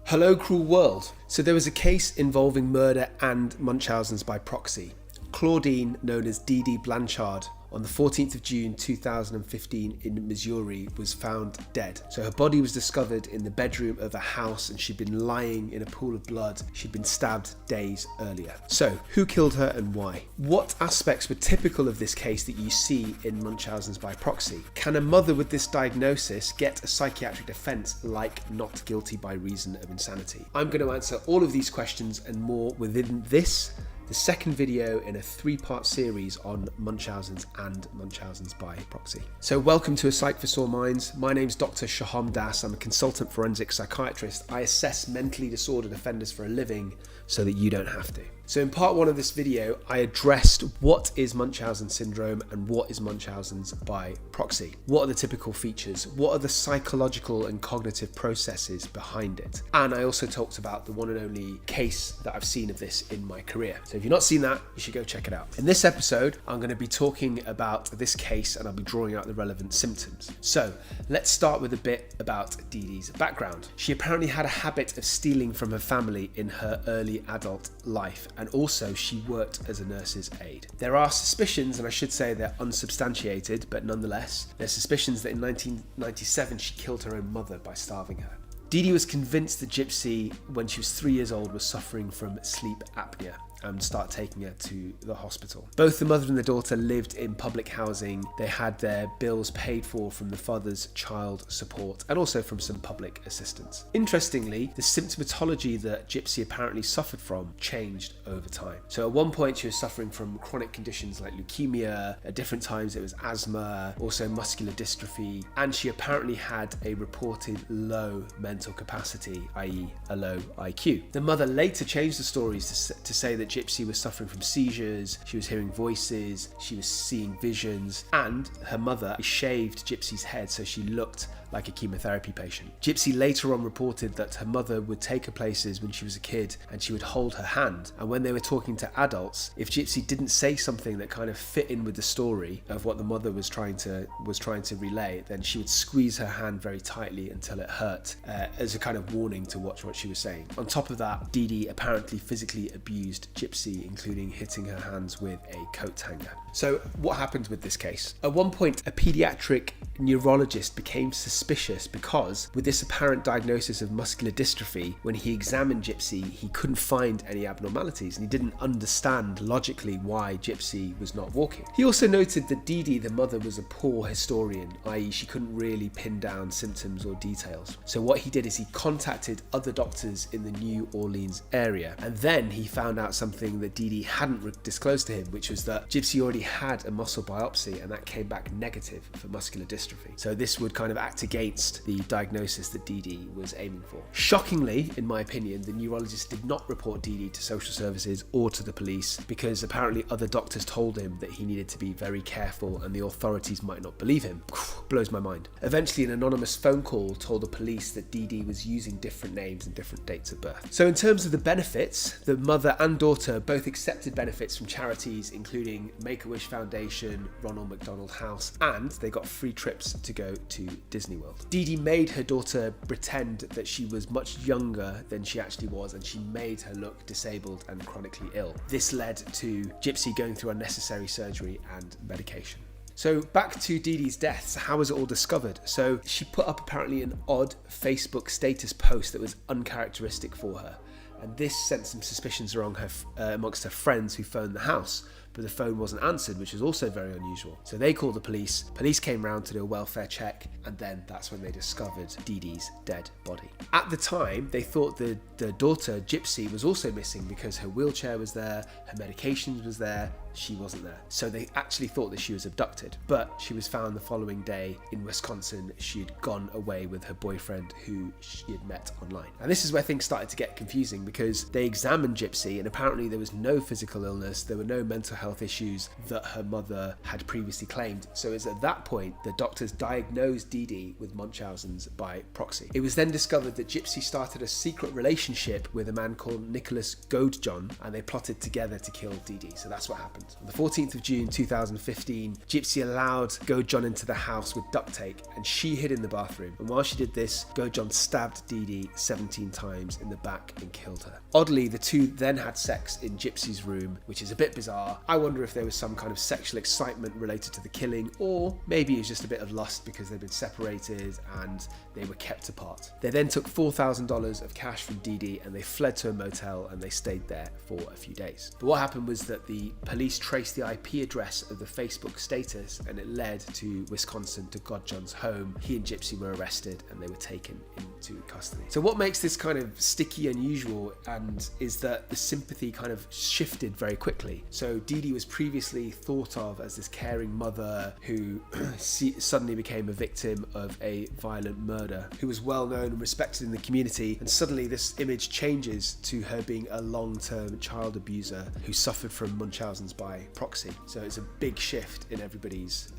Hello, cruel world. So there was a case involving murder and Munchausen's by proxy. Claudine, known as Dee Dee Blanchard, on the 14th of June 2015 in Missouri, was found dead. So her body was discovered in the bedroom of a house and she'd been lying in a pool of blood. She'd been stabbed days earlier. So who killed her and why? What aspects were typical of this case that you see in Munchausen's by proxy? Can a mother with this diagnosis get a psychiatric defense like not guilty by reason of insanity? I'm going to answer all of these questions and more within this, the second video in a 3-part series on Munchausen's and Munchausen's by proxy. So welcome to A Psych for Sore Minds. My name's Dr. Shaham Das. I'm a consultant forensic psychiatrist. I assess mentally disordered offenders for a living so that you don't have to. So in part 1 of this video, I addressed what is Munchausen syndrome and what is Munchausen's by proxy. What are the typical features? What are the psychological and cognitive processes behind it? And I also talked about the one and only case that I've seen of this in my career. So if you've not seen that, you should go check it out. In this episode, I'm going to be talking about this case and I'll be drawing out the relevant symptoms. So let's start with a bit about Dee Dee's background. She apparently had a habit of stealing from her family in her early adult life, and also she worked as a nurse's aide. There are suspicions, and I should say they're unsubstantiated, but nonetheless, there's suspicions that in 1997 she killed her own mother by starving her. Dee Dee was convinced that Gypsy, when she was 3 years old, was suffering from sleep apnea and started taking her to the hospital. Both the mother and the daughter lived in public housing. They had their bills paid for from the father's child support and also from some public assistance. Interestingly, the symptomatology that Gypsy apparently suffered from changed over time. So at one point she was suffering from chronic conditions like leukemia, at different times it was asthma, also muscular dystrophy, and she apparently had a reported low mental capacity, i.e. a low IQ. The mother later changed the stories to say that Gypsy was suffering from seizures, she was hearing voices, she was seeing visions, and her mother shaved Gypsy's head so she looked like a chemotherapy patient. Gypsy later on reported that her mother would take her places when she was a kid and she would hold her hand, and when they were talking to adults, if Gypsy didn't say something that kind of fit in with the story of what the mother was trying to relay, then she would squeeze her hand very tightly until it hurt, as a kind of warning to watch what she was saying. On top of that, Dee Dee apparently physically abused Gypsy, including hitting her hands with a coat hanger. So what happened with this case? At one point, a pediatric neurologist became suspicious because, with this apparent diagnosis of muscular dystrophy, when he examined Gypsy, he couldn't find any abnormalities and he didn't understand logically why Gypsy was not walking. He also noted that Dee Dee, the mother, was a poor historian, i.e. she couldn't really pin down symptoms or details. So what he did is he contacted other doctors in the New Orleans area, and then he found out something that Dee Dee hadn't disclosed to him, which was that Gypsy already had a muscle biopsy and that came back negative for muscular dystrophy. So this would kind of act against the diagnosis that Dee Dee was aiming for. Shockingly, in my opinion, the neurologist did not report Dee Dee to social services or to the police because apparently other doctors told him that he needed to be very careful and the authorities might not believe him. Blows my mind. Eventually, an anonymous phone call told the police that Dee Dee was using different names and different dates of birth. So in terms of the benefits, the mother and daughter both accepted benefits from charities including Make-A-Wish Foundation, Ronald McDonald House, and they got free trips to go to Disney World. Dee Dee made her daughter pretend that she was much younger than she actually was, and she made her look disabled and chronically ill. This led to Gypsy going through unnecessary surgery and medication. So back to Dee Dee's death. So how was it all discovered? So she put up apparently an odd Facebook status post that was uncharacteristic for her, and this sent some suspicions amongst her friends who phoned the house. But the phone wasn't answered, which was also very unusual. So they called the police. Police came round to do a welfare check, and then that's when they discovered Dee Dee's dead body. At the time, they thought the daughter, Gypsy, was also missing because her wheelchair was there, her medications was there, she wasn't there. So they actually thought that she was abducted, but she was found the following day in Wisconsin. She'd gone away with her boyfriend who she had met online. And this is where things started to get confusing because they examined Gypsy and apparently there was no physical illness, there were no mental health issues that her mother had previously claimed. So it was at that point the doctors diagnosed Dee Dee with Munchausen's by proxy. It was then discovered that Gypsy started a secret relationship with a man called 𝐿𝐴𝐽𝐲𝐜𝐡, and they plotted together to kill Dee Dee. So that's what happened. On the 14th of June 2015, Gypsy allowed 𝐿𝐴𝐽𝐲 into the house with duct tape, and she hid in the bathroom. And while she did this, 𝐿𝐴𝐽𝐲 stabbed Dee Dee 17 times in the back and killed her. Oddly, the two then had sex in Gypsy's room, which is a bit bizarre. I wonder if there was some kind of sexual excitement related to the killing, or maybe it was just a bit of lust because they'd been separated and they were kept apart. They then took $4,000 of cash from Dee Dee and they fled to a motel and they stayed there for a few days. But what happened was that the police traced the IP address of the Facebook status, and it led to Wisconsin, to 𝐿𝐴𝐽𝐲's home. He and Gypsy were arrested and they were taken into custody. So what makes this kind of sticky unusual and is that the sympathy kind of shifted very quickly. So Dee Dee was previously thought of as this caring mother who suddenly became a victim of a violent murder, who was well known and respected in the community, and suddenly this image changes to her being a long-term child abuser who suffered from Munchausen's by proxy. So it's a big shift in everybody's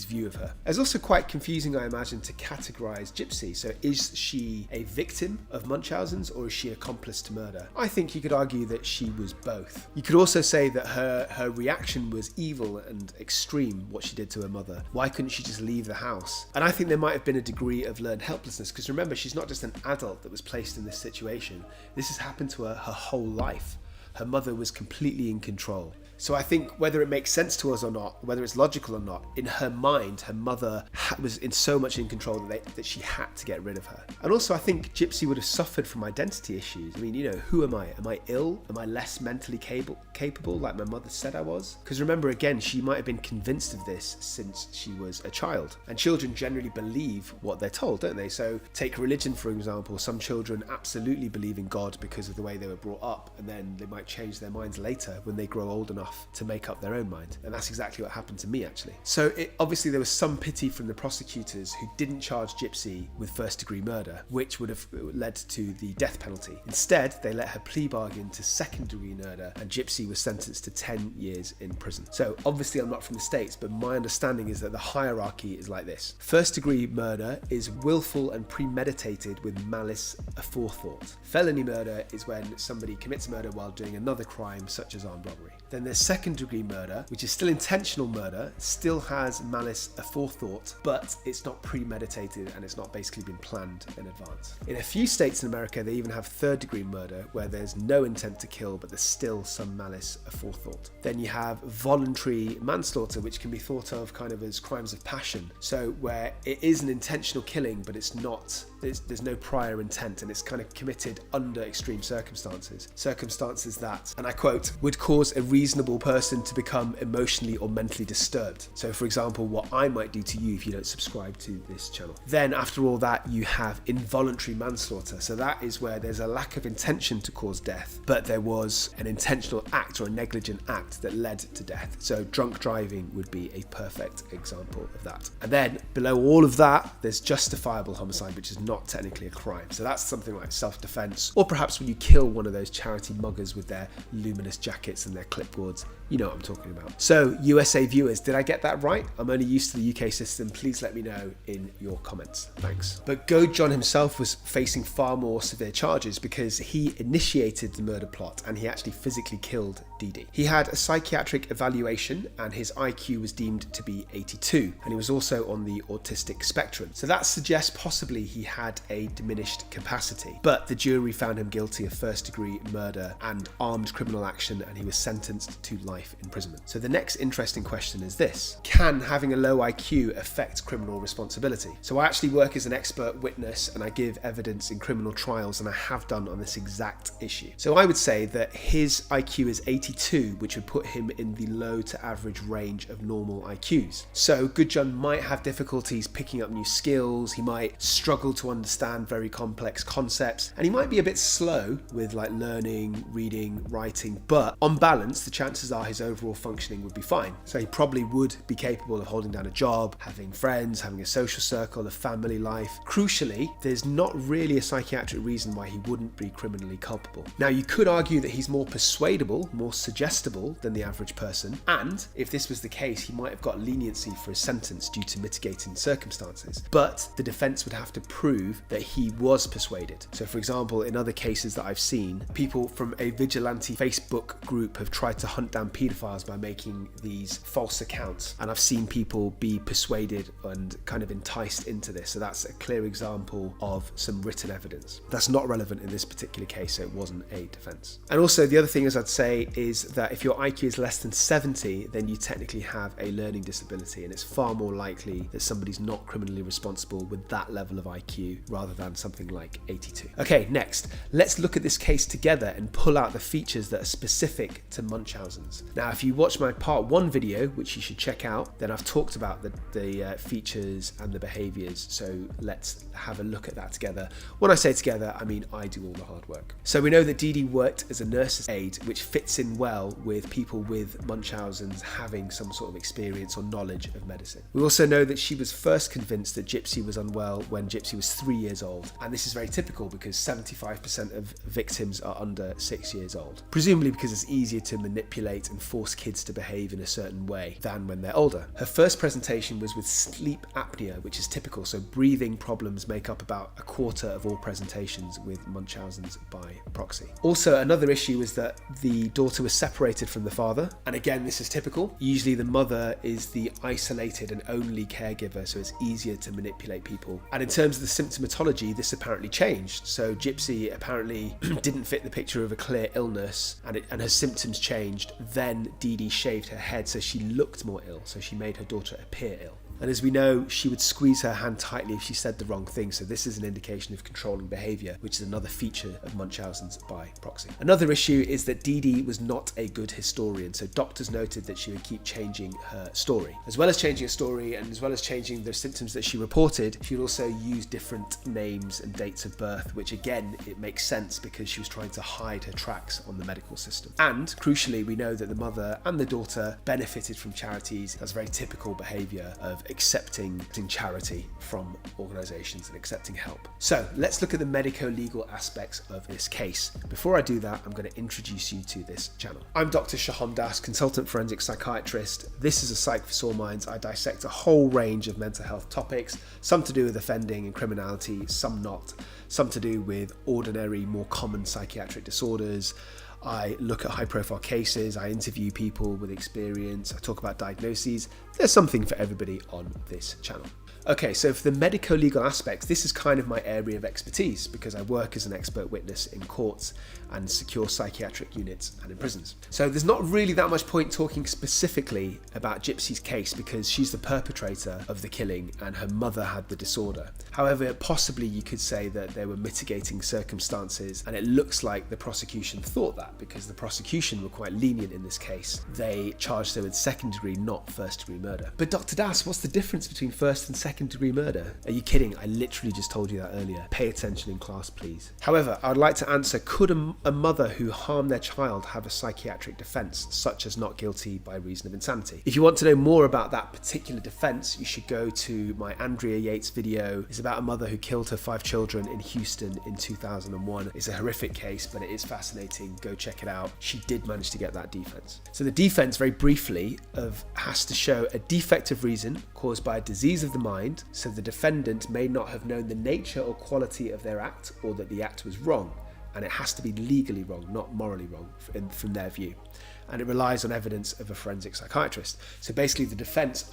view of her. It's also quite confusing, I imagine, to categorize Gypsy. So is she a victim of Munchausen's or is she an accomplice to murder? I think you could argue that she was both. You could also say that her reaction was evil and extreme, what she did to her mother. Why couldn't she just leave the house? And I think there might have been a degree of learned helplessness, because remember, she's not just an adult that was placed in this situation. This has happened to her whole life. Her mother was completely in control. So I think whether it makes sense to us or not, whether it's logical or not, in her mind, her mother was in so much in control that she had to get rid of her. And also I think Gypsy would have suffered from identity issues. I mean, who am I? Am I ill? Am I less mentally capable like my mother said I was? Because remember, again, she might have been convinced of this since she was a child. And children generally believe what they're told, don't they? So take religion, for example. Some children absolutely believe in God because of the way they were brought up, and then they might change their minds later when they grow old enough to make up their own mind. And that's exactly what happened to me, actually. So obviously there was some pity from the prosecutors who didn't charge Gypsy with first-degree murder, which would have led to the death penalty. Instead, they let her plea bargain to second-degree murder, and Gypsy was sentenced to 10 years in prison. So obviously I'm not from the States, but my understanding is that the hierarchy is like this. First-degree murder is willful and premeditated with malice aforethought. Felony murder is when somebody commits murder while doing another crime, such as armed robbery. Then there's second-degree murder, which is still intentional murder, still has malice aforethought, but it's not premeditated and it's not basically been planned in advance. In a few states in America, they even have third-degree murder, where there's no intent to kill, but there's still some malice aforethought. Then you have voluntary manslaughter, which can be thought of kind of as crimes of passion. So where it is an intentional killing, but it's not, there's no prior intent, and it's kind of committed under extreme circumstances. Circumstances that, and I quote, would cause a reasonable person to become emotionally or mentally disturbed. So for example, what I might do to you if you don't subscribe to this channel. Then after all that, you have involuntary manslaughter. So that is where there's a lack of intention to cause death, but there was an intentional act or a negligent act that led to death. So drunk driving would be a perfect example of that. And then below all of that, there's justifiable homicide, which is not technically a crime. So that's something like self-defense, or perhaps when you kill one of those charity muggers with their luminous jackets and their clipboards. You know what I'm talking about. So USA viewers, did I get that right? I'm only used to the UK system. Please let me know in your comments. Thanks. But 𝐿𝐴𝐽𝐲 himself was facing far more severe charges because he initiated the murder plot and he actually physically killed Dee Dee. He had a psychiatric evaluation and his IQ was deemed to be 82, and he was also on the autistic spectrum. So that suggests possibly he had a diminished capacity, but the jury found him guilty of first-degree murder and armed criminal action, and he was sentenced to life imprisonment. So the next interesting question is this: can having a low IQ affect criminal responsibility? So I actually work as an expert witness and I give evidence in criminal trials, and I have done on this exact issue. So I would say that his IQ is 82, which would put him in the low to average range of normal IQs. So 𝐿𝐴𝐽𝐲 might have difficulties picking up new skills, he might struggle to understand very complex concepts, and he might be a bit slow with like learning, reading, writing, but on balance, the chances are his overall functioning would be fine. So he probably would be capable of holding down a job, having friends, having a social circle, a family life. Crucially, there's not really a psychiatric reason why he wouldn't be criminally culpable. Now, you could argue that he's more persuadable, more suggestible than the average person, and if this was the case, he might have got leniency for his sentence due to mitigating circumstances. But the defense would have to prove that he was persuaded. So for example, in other cases that I've seen, people from a vigilante Facebook group have tried to hunt down paedophiles by making these false accounts, and I've seen people be persuaded and kind of enticed into this. So that's a clear example of some written evidence. That's not relevant in this particular case, so it wasn't a defense. And also the other thing, as I'd say, is that if your IQ is less than 70, then you technically have a learning disability, and it's far more likely that somebody's not criminally responsible with that level of IQ rather than something like 82. Okay, next, let's look at this case together and pull out the features that are specific to Munchausen's. Now, if you watch my part 1 video, which you should check out, then I've talked about the features and the behaviours, so let's have a look at that together. When I say together, I mean I do all the hard work. So we know that Dee Dee worked as a nurse's aide, which fits in well with people with Munchausen's having some sort of experience or knowledge of medicine. We also know that she was first convinced that Gypsy was unwell when Gypsy was 3 years old, and this is very typical because 75% of victims are under 6 years old, presumably because it's easier to manipulate and force kids to behave in a certain way than when they're older. Her first presentation was with sleep apnea, which is typical, so breathing problems make up about a quarter of all presentations with Munchausen's by proxy. Also, another issue is that the daughter was separated from the father, and again, this is typical. Usually the mother is the isolated and only caregiver, so it's easier to manipulate people. And in terms of the symptomatology, this apparently changed. So Gypsy apparently didn't fit the picture of a clear illness, and her symptoms changed. Then Dee Dee shaved her head so she looked more ill, so she made her daughter appear ill. And as we know, she would squeeze her hand tightly if she said the wrong thing, so this is an indication of controlling behaviour, which is another feature of Munchausen's by proxy. Another issue is that Dee Dee was not a good historian, so doctors noted that she would keep changing her story. As well as changing her story and as well as changing the symptoms that she reported, she would also use different names and dates of birth, which again, it makes sense because she was trying to hide her tracks on the medical system. And crucially, we know that the mother and the daughter benefited from charities. That's very typical behaviour of accepting charity from organisations and accepting help. So let's look at the medico-legal aspects of this case. Before I do that, I'm going to introduce you to this channel. I'm Dr. 𝐏𝐬𝐲𝐡 𝐅𝐨𝐫 Consultant Forensic Psychiatrist. This is a Psych for Sore Minds. I dissect a whole range of mental health topics, some to do with offending and criminality, some not, some to do with ordinary, more common psychiatric disorders. I look at high-profile cases, I interview people with experience, I talk about diagnoses. There's something for everybody on this channel. Okay, so for the medico-legal aspects, this is kind of my area of expertise because I work as an expert witness in courts and secure psychiatric units and in prisons. So there's not really that much point talking specifically about Gypsy's case because she's the perpetrator of the killing and her mother had the disorder. However, possibly you could say that there were mitigating circumstances, and it looks like the prosecution thought that because the prosecution were quite lenient in this case. They charged her with second-degree, not first-degree murder. But Dr. Das, what's the difference between first and second-degree murder? Are you kidding? I literally just told you that earlier. Pay attention in class, please. However, I would like to answer, could a mother who harmed their child have a psychiatric defence, such as not guilty by reason of insanity? If you want to know more about that particular defence, you should go to my Andrea Yates video. It's about a mother who killed her 5 children in Houston in 2001. It's a horrific case, but it is fascinating. Go check it out. She did manage to get that defence. So the defence, very briefly, has to show a defect of reason caused by a disease of the mind, so the defendant may not have known the nature or quality of their act or that the act was wrong, and it has to be legally wrong, not morally wrong from their view. And it relies on evidence of a forensic psychiatrist. So basically the defence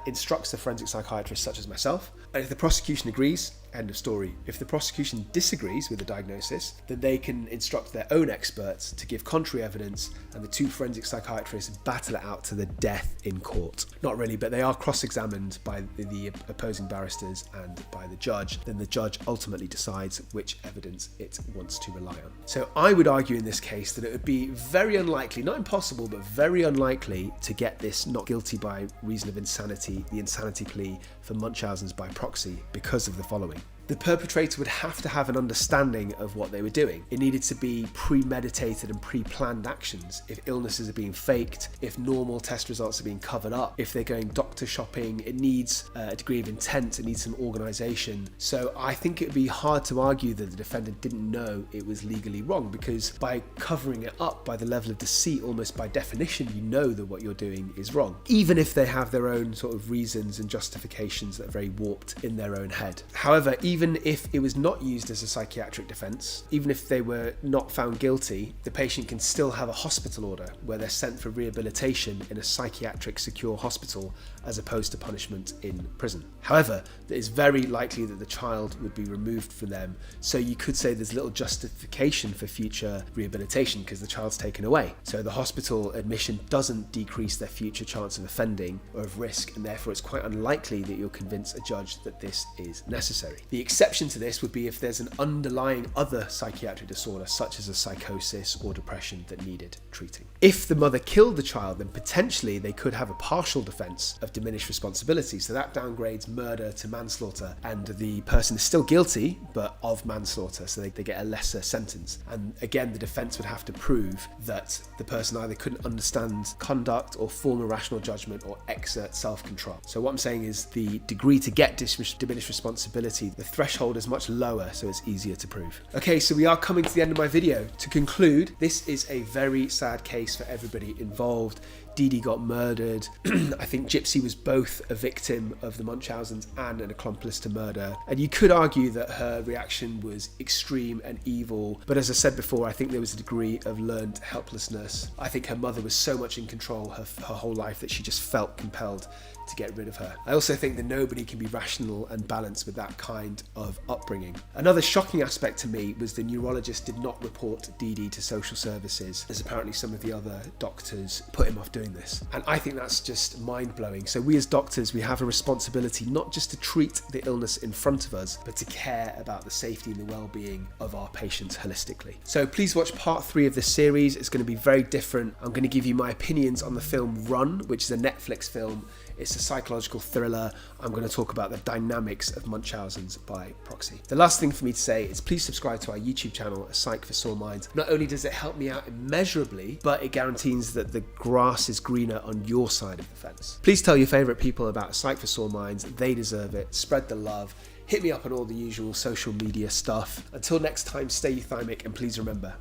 instructs the forensic psychiatrist, such as myself, and if the prosecution agrees, end of story. If the prosecution disagrees with the diagnosis, then they can instruct their own experts to give contrary evidence, and the 2 forensic psychiatrists battle it out to the death in court. Not really, but they are cross-examined by the opposing barristers and by the judge. Then the judge ultimately decides which evidence it wants to rely on. So I would argue in this case that it would be very unlikely, not impossible, but very unlikely to get this not guilty by reason of insanity, the insanity plea for Munchausen's by proxy, because of the following. The perpetrator would have to have an understanding of what they were doing. It needed to be premeditated and pre-planned actions. If illnesses are being faked, if normal test results are being covered up, if they're going doctor shopping, it needs a degree of intent, it needs some organisation. So I think it would be hard to argue that the defendant didn't know it was legally wrong, because by covering it up, by the level of deceit, almost by definition, you know that what you're doing is wrong, even if they have their own sort of reasons and justifications that are very warped in their own head. However, even if it was not used as a psychiatric defence, even if they were not found guilty, the patient can still have a hospital order where they're sent for rehabilitation in a psychiatric secure hospital as opposed to punishment in prison. However, it is very likely that the child would be removed from them, so you could say there's little justification for future rehabilitation because the child's taken away. So the hospital admission doesn't decrease their future chance of offending or of risk, and therefore it's quite unlikely that you'll convince a judge that this is necessary. The exception to this would be if there's an underlying other psychiatric disorder, such as a psychosis or depression, that needed treating. If the mother killed the child, then potentially they could have a partial defence of diminished responsibility, so that downgrades murder to manslaughter, and the person is still guilty but of manslaughter, so they get a lesser sentence. And again, the defence would have to prove that the person either couldn't understand conduct or form a rational judgment or exert self-control. So what I'm saying is the degree to get diminished responsibility, the threshold is much lower, so it's easier to prove. Okay, so we are coming to the end of my video. To conclude, this is a very sad case for everybody involved. Dee Dee got murdered. I think Gypsy was both a victim of the Munchausen's and an accomplice to murder. And you could argue that her reaction was extreme and evil. But as I said before, I think there was a degree of learned helplessness. I think her mother was so much in control her whole life that she just felt compelled to get rid of her. I also think that nobody can be rational and balanced with that kind of upbringing. Another shocking aspect to me was the neurologist did not report Dee Dee to social services, as apparently some of the other doctors put him off doing this. And I think that's just mind-blowing. So we as doctors, we have a responsibility not just to treat the illness in front of us, but to care about the safety and the well-being of our patients holistically. So please watch part 3 of this series. It's going to be very different. I'm going to give you my opinions on the film Run, which is a Netflix film. It's a psychological thriller. I'm going to talk about the dynamics of Munchausen's by proxy. The last thing for me to say is please subscribe to our YouTube channel, Psych for Sore Minds. Not only does it help me out immeasurably, but it guarantees that the grass is greener on your side of the fence. Please tell your favourite people about Psych for Sore Minds. They deserve it. Spread the love. Hit me up on all the usual social media stuff. Until next time, stay euthymic, and please remember,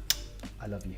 I love you.